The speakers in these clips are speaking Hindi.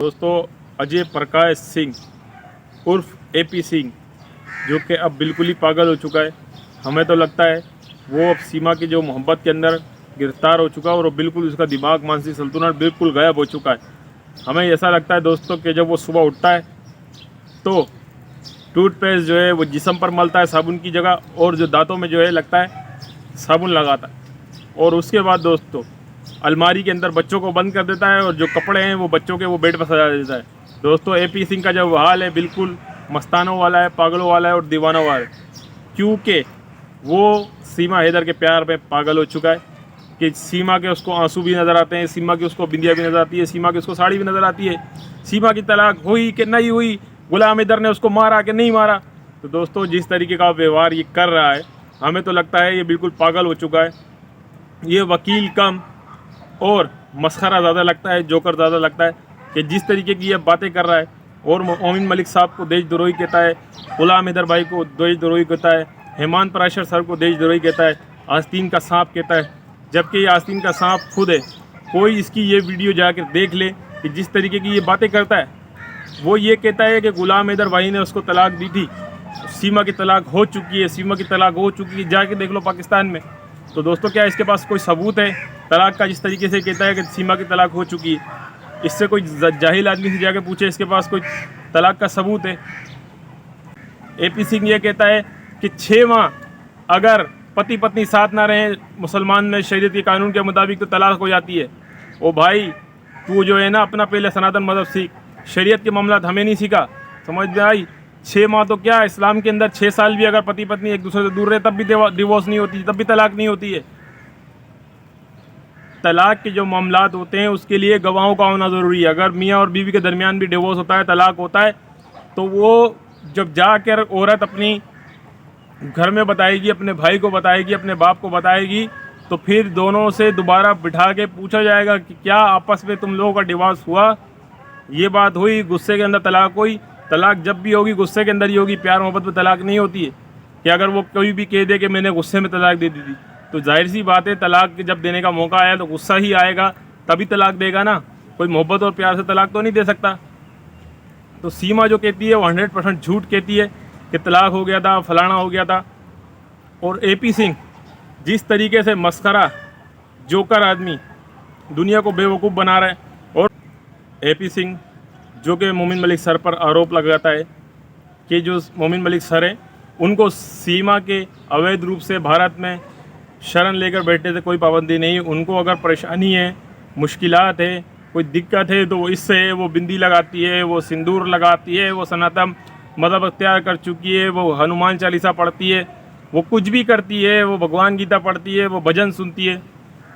दोस्तों अजय प्रकाश सिंह उर्फ एपी सिंह जो कि अब बिल्कुल ही पागल हो चुका है। हमें तो लगता है वो अब सीमा की जो मोहब्बत के अंदर गिरफ्तार हो चुका है और बिल्कुल उसका दिमाग मानसिक संतुलन बिल्कुल गायब हो चुका है। हमें ऐसा लगता है दोस्तों कि जब वो सुबह उठता है तो टूथपेस्ट जो है वो जिस्म पर मलता है साबुन की जगह, और जो दांतों में जो है लगता है साबुन लगाता है, और उसके बाद दोस्तों अलमारी के अंदर बच्चों को बंद कर देता है और जो कपड़े हैं वो बच्चों के वो बेड पर सजा देता है। दोस्तों एपी सिंह का जो हाल है बिल्कुल मस्तानों वाला है, पागलों वाला है और दीवानों वाला है, क्योंकि वो सीमा हैदर के प्यार में पागल हो चुका है कि सीमा के उसको आंसू भी नज़र आते हैं, सीमा की उसको बिंदिया भी नज़र आती है, सीमा की उसको साड़ी भी नज़र आती है, सीमा की तलाक हुई कि नहीं हुई, गुलाम हैदर ने उसको मारा कि नहीं मारा। तो दोस्तों जिस तरीके का व्यवहार ये कर रहा है हमें तो लगता है ये बिल्कुल पागल हो चुका है। ये वकील कम और मस्खरा ज़्यादा लगता है, जोकर ज़्यादा लगता है कि जिस तरीके की ये बातें कर रहा है और मोमिन मलिक साहब को देशद्रोही कहता है, गुलाम हैदर भाई को देशद्रोही कहता है, हेमंत पराशर सर को देशद्रोही कहता है, आस्तीन का सांप कहता है, जबकि ये आस्तीन का सांप खुद है। कोई इसकी ये वीडियो जाकर देख ले कि जिस तरीके की ये बातें करता है। वो ये कहता है कि गुलाम हैदर भाई ने उसको तलाक दी थी, सीमा की तलाक हो चुकी है, सीमा की तलाक हो चुकी है, जाके देख लो पाकिस्तान में। तो दोस्तों क्या इसके पास कोई सबूत है तलाक का? जिस तरीके से कहता है कि सीमा की तलाक हो चुकी है, इससे कोई जाहिल आदमी से जाके पूछे इसके पास कोई तलाक का सबूत है? एपी सिंह ये कहता है कि 6 माह अगर पति पत्नी साथ ना रहें मुसलमान में शरीयत के कानून के मुताबिक तो तलाक हो जाती है। ओ भाई तू जो है ना अपना पहले सनातन मजहब सीख, शरीयत के मामला हमें नहीं सीखा, समझ में आई? 6 माह तो क्या, इस्लाम के अंदर 6 साल भी अगर पति पत्नी एक दूसरे से दूर रहे तब भी डिवोर्स नहीं होती, तब भी तलाक नहीं होती है। तलाक के जो मामलात होते हैं उसके लिए गवाहों का होना ज़रूरी है। अगर मियाँ और बीवी के दरमियान भी डिवोर्स होता है, तलाक होता है, तो वो जब जाकर औरत अपनी घर में बताएगी, अपने भाई को बताएगी, अपने बाप को बताएगी, तो फिर दोनों से दोबारा बिठा के पूछा जाएगा कि क्या आपस में तुम लोगों का डिवोर्स हुआ, ये बात हुई, गुस्से के अंदर तलाक हुई। तलाक जब भी होगी गुस्से के अंदर ही होगी, प्यार मोहब्बत में तलाक नहीं होती है। कि अगर वो कोई भी कह दे कि मैंने गुस्से में तलाक दे दी थी, तो जाहिर सी बात है तलाक जब देने का मौका आया तो गुस्सा ही आएगा, तभी तलाक देगा ना। कोई मोहब्बत और प्यार से तलाक तो नहीं दे सकता। तो सीमा जो कहती है वो 100% झूठ कहती है कि तलाक हो गया था, फलाना हो गया था। और एपी सिंह जिस तरीके से मस्खरा जोकर आदमी दुनिया को बेवकूफ़ बना रहा है, और एपी सिंह जो कि मोमिन मलिक सर पर आरोप लगाता है कि जो मोमिन मलिक सर हैं उनको सीमा के अवैध रूप से भारत में शरण लेकर बैठने से कोई पाबंदी नहीं। उनको अगर परेशानी है, मुश्किलात है, कोई दिक्कत है, तो वो इससे वो बिंदी लगाती है, वो सिंदूर लगाती है, वो सनातन मज़हब अख्तियार कर चुकी है, वो हनुमान चालीसा पढ़ती है, वो कुछ भी करती है, वो भगवान गीता पढ़ती है, वो भजन सुनती है।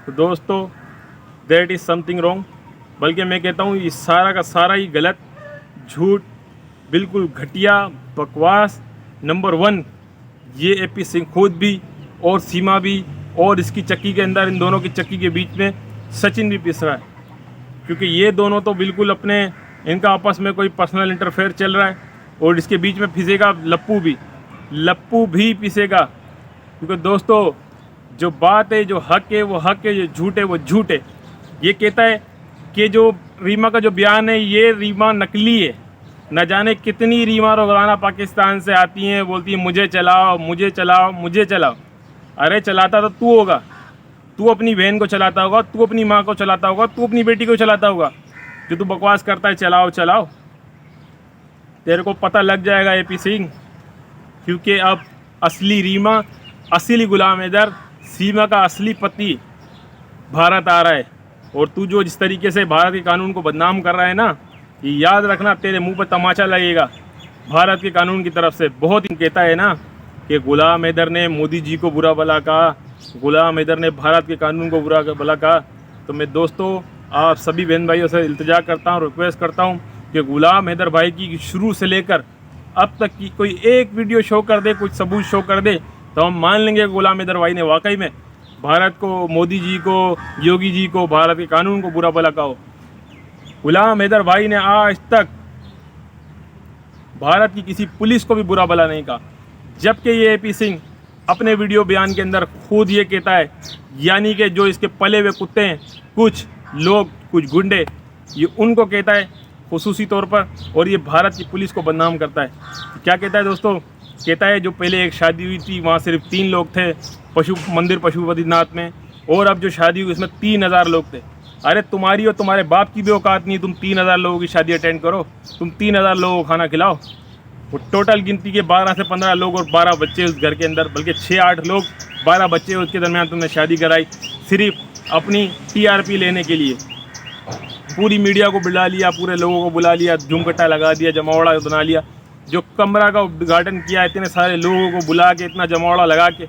तो दोस्तों दैट इज़ समथिंग रॉन्ग। बल्कि मैं कहता हूँ ये सारा का सारा ही गलत, झूठ, बिल्कुल घटिया, बकवास नंबर 1 ये एपी सिंह खुद भी और सीमा भी, और इसकी चक्की के अंदर इन दोनों की चक्की के बीच में सचिन भी पिस रहा है। क्योंकि ये दोनों तो बिल्कुल अपने, इनका आपस में कोई पर्सनल इंटरफेयर चल रहा है, और इसके बीच में फिसेगा लप्पू भी पिसेगा। क्योंकि दोस्तों जो बात है, जो हक है वो हक है, जो झूठ है वो झूठ है। ये कहता है कि जो रीमा का जो बयान है ये रीमा नकली है, न जाने कितनी रीमा रोजाना पाकिस्तान से आती हैं, बोलती है मुझे चलाओ मुझे चलाओ मुझे चलाओ। अरे चलाता तो तू होगा, तू अपनी बहन को चलाता होगा, तू अपनी माँ को चलाता होगा, तू अपनी बेटी को चलाता होगा, जो तू बकवास करता है चलाओ चलाओ। तेरे को पता लग जाएगा एपी सिंह, क्योंकि अब असली रीमा, असली गुलाम हैदर, सीमा का असली पति भारत आ रहा है। और तू जो जिस तरीके से भारत के कानून को बदनाम कर रहा है ना, ये याद रखना तेरे मुंह पर तमाचा लगेगा भारत के कानून की तरफ से। बहुत ही कहता है ना कि गुलाम हैदर ने मोदी जी को बुरा भला कहा, गुलाम हैदर ने भारत के कानून को बुरा भला कहा। तो मैं दोस्तों आप सभी बहन भाइयों से इल्तिजा करता हूँ, रिक्वेस्ट करता हूँ कि गुलाम हैदर भाई की शुरू से लेकर अब तक की कोई एक वीडियो शो कर दे, कुछ सबूत शो कर दे, तो हम मान लेंगे गुलाम हैदर भाई ने वाकई में भारत को, मोदी जी को, योगी जी को, भारत के कानून को बुरा भला कहा। गुलाम हैदर भाई ने आज तक भारत की किसी पुलिस को भी बुरा भला नहीं कहा, जबकि ये एपी सिंह अपने वीडियो बयान के अंदर खुद ये कहता है, यानी कि जो इसके पले हुए कुत्ते हैं, कुछ लोग, कुछ गुंडे, ये उनको कहता है खुसूसी तौर पर, और ये भारत की पुलिस को बदनाम करता है। क्या कहता है दोस्तों? कहता है जो पहले एक शादी हुई थी वहाँ सिर्फ 3 लोग थे मंदिर पशुपतिनाथ में, और अब जो शादी हुई उसमें 3000 लोग थे। अरे तुम्हारी और तुम्हारे बाप की भी औकात नहीं, तुम 3000 लोगों की शादी अटेंड करो, तुम 3000 लोगों को खाना खिलाओ। वो टोटल गिनती के 12 से 15 लोग और 12 बच्चे उस घर के अंदर, बल्कि 6-8 लोग 12 बच्चे, उसके दरमियान तुमने शादी कराई सिर्फ अपनी TRP लेने के लिए। पूरी मीडिया को बुला लिया, पूरे लोगों को बुला लिया, झुमकट्टा लगा दिया, जमावड़ा बना लिया, जो कमरा का उद्घाटन किया इतने सारे लोगों को बुला के, इतना जमावड़ा लगा के।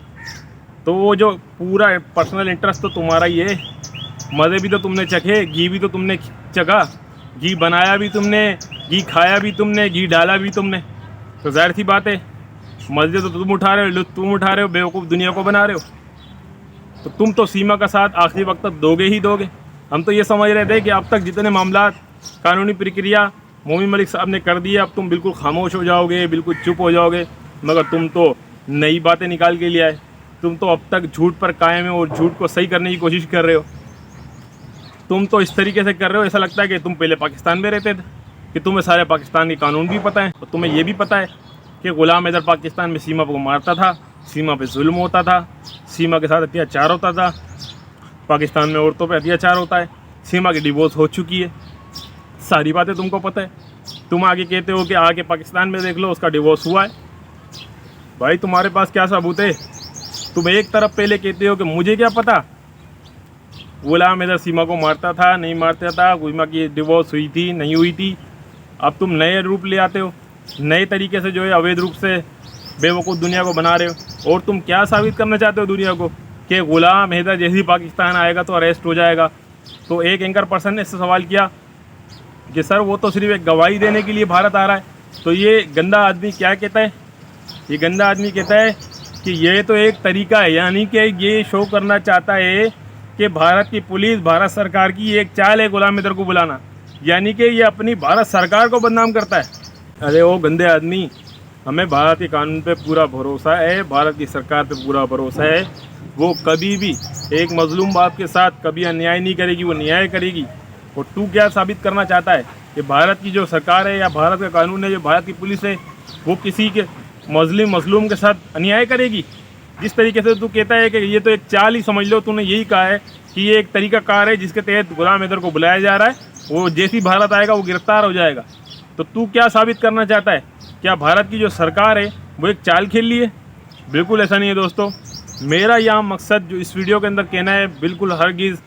तो वो जो पूरा पर्सनल इंटरेस्ट तो तुम्हारा ही है। मज़े भी तो तुमने चखे, घी भी तो तुमने चखा, घी बनाया भी तुमने, घी खाया भी तुमने, घी डाला भी तुमने। तो जाहिर सी बात है मज़े तो तुम उठा रहे हो, लुत्फ़ तुम उठा रहे हो, बेवकूफ़ दुनिया को बना रहे हो। तो तुम तो सीमा का साथ आखिरी वक्त तक दोगे ही दोगे। हम तो ये समझ रहे थे कि अब तक जितने मामला कानूनी प्रक्रिया मोमिन मलिक साहब ने कर दिए, अब तुम बिल्कुल खामोश हो जाओगे, बिल्कुल चुप हो जाओगे, मगर तुम तो नई बातें निकाल के लिए आए। तुम तो अब तक झूठ पर कायम हो और झूठ को सही करने की कोशिश कर रहे हो। तुम तो इस तरीके से कर रहे हो, ऐसा लगता है कि तुम पहले पाकिस्तान में रहते थे, कि तुम्हें सारे पाकिस्तान के कानून भी पता है, और तुम्हें ये भी पता है कि ग़ुलाम हैदर पाकिस्तान में सीमा को मारता था, सीमा पे जुल्म होता था, सीमा के साथ अत्याचार होता था, पाकिस्तान में औरतों पे अत्याचार होता है, सीमा की डिवोर्स हो चुकी है, सारी बातें तुमको पता है। तुम आगे कहते हो कि आके पाकिस्तान में देख लो उसका डिवोर्स हुआ है। भाई तुम्हारे पास क्या सबूत है? तुम एक तरफ पहले कहते हो कि मुझे क्या पता ग़ुलाम हैदर सीमा को मारता था, नहीं मारता था, सीमा की डिवोर्स हुई थी, नहीं हुई थी। अब तुम नए रूप ले आते हो, नए तरीके से जो है अवैध रूप से बेवकूफ़ दुनिया को बना रहे हो। और तुम क्या साबित करना चाहते हो दुनिया को कि ग़ुलाम हैदर जैसे ही पाकिस्तान आएगा तो अरेस्ट हो जाएगा। तो एक एंकर पर्सन ने इससे सवाल किया कि सर वो तो सिर्फ एक गवाही देने के लिए भारत आ रहा है। तो ये गंदा आदमी क्या कहता है? ये गंदा आदमी कहता है कि ये तो एक तरीका है, यानी कि ये शो करना चाहता है कि भारत की पुलिस, भारत सरकार की एक चाल है ग़ुलाम हैदर को बुलाना, यानी कि ये अपनी भारत सरकार को बदनाम करता है। अरे ओ गंदे आदमी, हमें भारत के कानून पे पूरा भरोसा है, भारत की सरकार पे पूरा भरोसा है। वो कभी भी एक मजलूम बाप के साथ कभी अन्याय नहीं करेगी, वो न्याय करेगी। और तू क्या साबित करना चाहता है कि भारत की जो सरकार है या भारत का कानून है, जो भारत की पुलिस है, वो किसी के मजलूम के साथ अन्याय करेगी? जिस तरीके से तू कहता है कि ये तो एक चाल ही समझ लो, तूने यही कहा है कि ये एक तरीकाकार है जिसके तहत ग़ुलाम हैदर को बुलाया जा रहा है, वो जैसी भारत आएगा वो गिरफ्तार हो जाएगा। तो तू क्या साबित करना चाहता है? क्या भारत की जो सरकार है वो एक चाल खेल ली है? बिल्कुल ऐसा नहीं है दोस्तों। मेरा यहाँ मकसद जो इस वीडियो के अंदर कहना है, बिल्कुल हरगिज़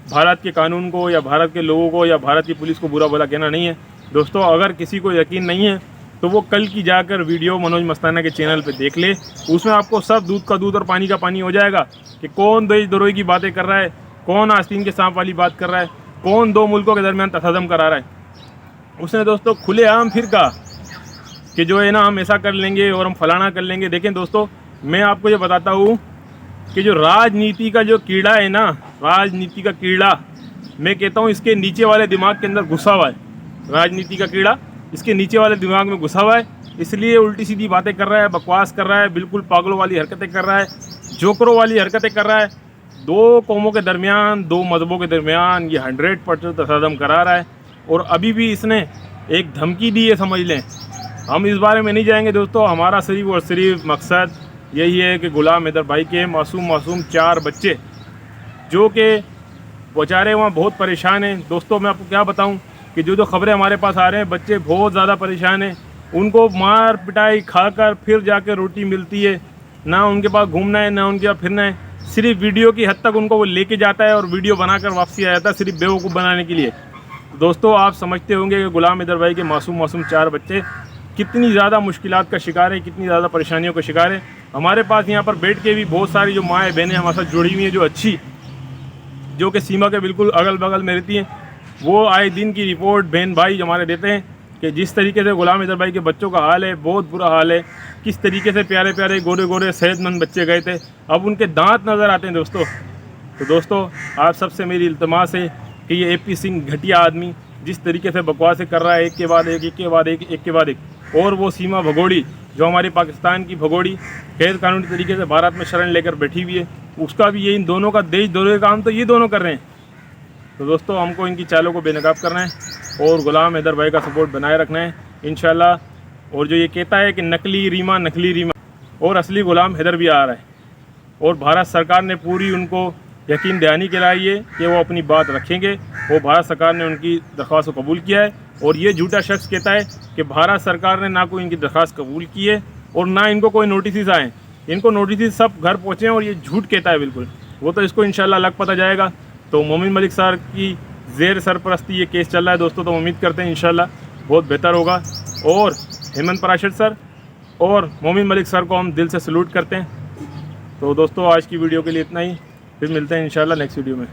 भारत के कानून को या भारत के लोगों को या भारत की पुलिस को बुरा भला कहना नहीं है। दोस्तों अगर किसी को यकीन नहीं है तो वो कल की जाकर वीडियो मनोज मस्ताना के चैनल पे देख ले, उसमें आपको सब दूध का दूध और पानी का पानी हो जाएगा कि कौन देशद्रोही की बातें कर रहा है, कौन आस्तीन के सांप वाली बात कर रहा है, कौन दो मुल्कों के दरमियान तसादम करा रहा है। उसने दोस्तों खुलेआम फिर कहा कि जो है ना हम ऐसा कर लेंगे और हम फलाना कर लेंगे। देखें दोस्तों, मैं आपको ये बताता हूँ कि जो राजनीति का जो कीड़ा है ना, राजनीति का कीड़ा, मैं कहता हूँ इसके नीचे वाले दिमाग के अंदर घुसा हुआ है। राजनीति का कीड़ा इसके नीचे वाले दिमाग में घुसा हुआ है, इसलिए उल्टी सीधी बातें कर रहा है, बकवास कर रहा है, बिल्कुल पागलों वाली हरकतें कर रहा है, जोकरों वाली हरकतें कर रहा है। दो कौमों के दरमियान, दो मजहबों के दरमियान ये 100% तसादम करा रहा है। और अभी भी इसने एक धमकी दी है, समझ लें। हम इस बारे में नहीं जाएंगे दोस्तों। हमारा सिर्फ और सिर्फ मकसद यही है कि ग़ुलाम हैदर भाई के मासूम 4 बच्चे जो कि बेचारे वहाँ बहुत परेशान हैं। दोस्तों मैं आपको क्या बताऊं कि जो खबरें हमारे पास आ रहे हैं, बच्चे बहुत ज़्यादा परेशान हैं। उनको मार पिटाई खाकर फिर जाकर रोटी मिलती है, ना उनके पास घूमना है ना उनके पास फिरना है। सिर्फ वीडियो की हद तक उनको वो लेके जाता है और वीडियो बनाकर वापसी आ जाता है, सिर्फ बेवकूफ़ बनाने के लिए। दोस्तों आप समझते होंगे कि ग़ुलाम हैदर भाई के मासूम 4 बच्चे कितनी ज़्यादा मुश्किलात का शिकार है, कितनी ज़्यादा परेशानियों का शिकार है। हमारे पास यहाँ पर बैठ के भी बहुत सारी जो माएँ बहनें हमारे साथ जुड़ी हुई हैं, जो अच्छी, जो कि सीमा के बिल्कुल अगल बगल में रहती हैं, वो आए दिन की रिपोर्ट बहन भाई हमारे देते हैं कि जिस तरीके से ग़ुलाम हैदर भाई के बच्चों का हाल है, बहुत बुरा हाल है। किस तरीके से प्यारे प्यारे गोरे गोरे सेहतमंद बच्चे गए थे, अब उनके दांत नज़र आते हैं दोस्तों। तो दोस्तों आप सबसे मेरी इल्तमास है कि ये AP सिंह घटिया आदमी जिस तरीके से बकवासें कर रहा है, एक के बाद एक, और वो सीमा भगोड़ी जो हमारी पाकिस्तान की भगोड़ी गैर कानूनी तरीके से भारत में शरण लेकर बैठी हुई है, उसका भी ये इन दोनों का देशद्रोही काम तो ये दोनों कर रहे हैं। तो दोस्तों हमको इनकी चालों को बेनकाब करना है और गुलाम हैदर भाई का सपोर्ट बनाए रखना है इंशाल्लाह। और जो ये कहता है कि नकली रीमा और असली गुलाम हैदर भी आ रहा है, और भारत सरकार ने पूरी उनको यकीन दहानी कराई है कि वो अपनी बात रखेंगे। वो भारत सरकार ने उनकी दरख्वास्त को कबूल किया है, और ये झूठा शख्स कहता है कि भारत सरकार ने ना कोई इनकी दरख्वास्त कबूल की है और ना इनको कोई नोटिस आए। इनको नोटिस सब घर पहुँचे हैं, और ये झूठ कहता है बिल्कुल। वो तो इसको इंशाल्लाह लग पता जाएगा। तो मोमिन मलिक सर की ज़ेर सरपरस्ती ये केस चल रहा है दोस्तों, तो उम्मीद करते हैं इंशाल्लाह बहुत बेहतर होगा। और हेमंत पाराशर सर और मोमिन मलिक सर को हम दिल से सलूट करते हैं। तो दोस्तों आज की वीडियो के लिए इतना ही, फिर मिलते हैं इंशाल्लाह नेक्स्ट वीडियो में।